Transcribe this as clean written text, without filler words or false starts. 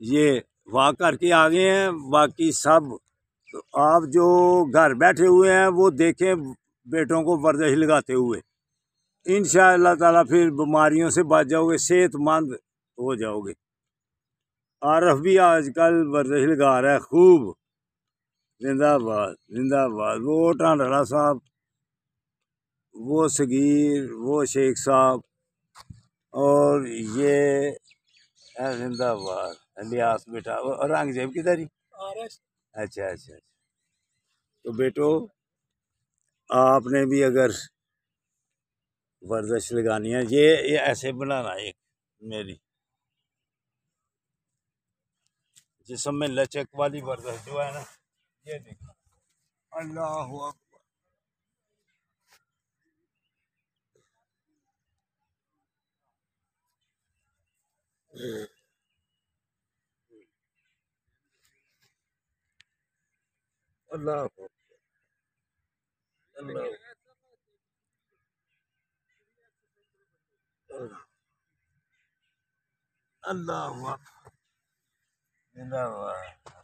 ये वॉक करके आ गए हैं। बाकी सब तो आप जो घर बैठे हुए हैं वो देखें बेटों को वर्जिश लगाते हुए, इंशाअल्लाह ताला फिर बीमारियों से बच जाओगे, सेहतमंद हो जाओगे। आरफ भी आजकल वर्जिश लगा रहा है खूब। जिंदाबाद जिंदाबाद। वो टांडरा साहब, वो सगीर, वो शेख साहब और ये जिंदाबाद इलियास बेटा। और औरंगजेब किधर ही? अच्छा अच्छा। तो बेटो आपने भी अगर वर्जिश लगानी है, ये ऐसे बनाना एक मेरी जिसम में लचक वाली वर्जिश जो है ना, ये देखो। अल्लाह अकबर। अल्लाह अल्लाह अल्लाह अल्लाह। जिंदाबाद।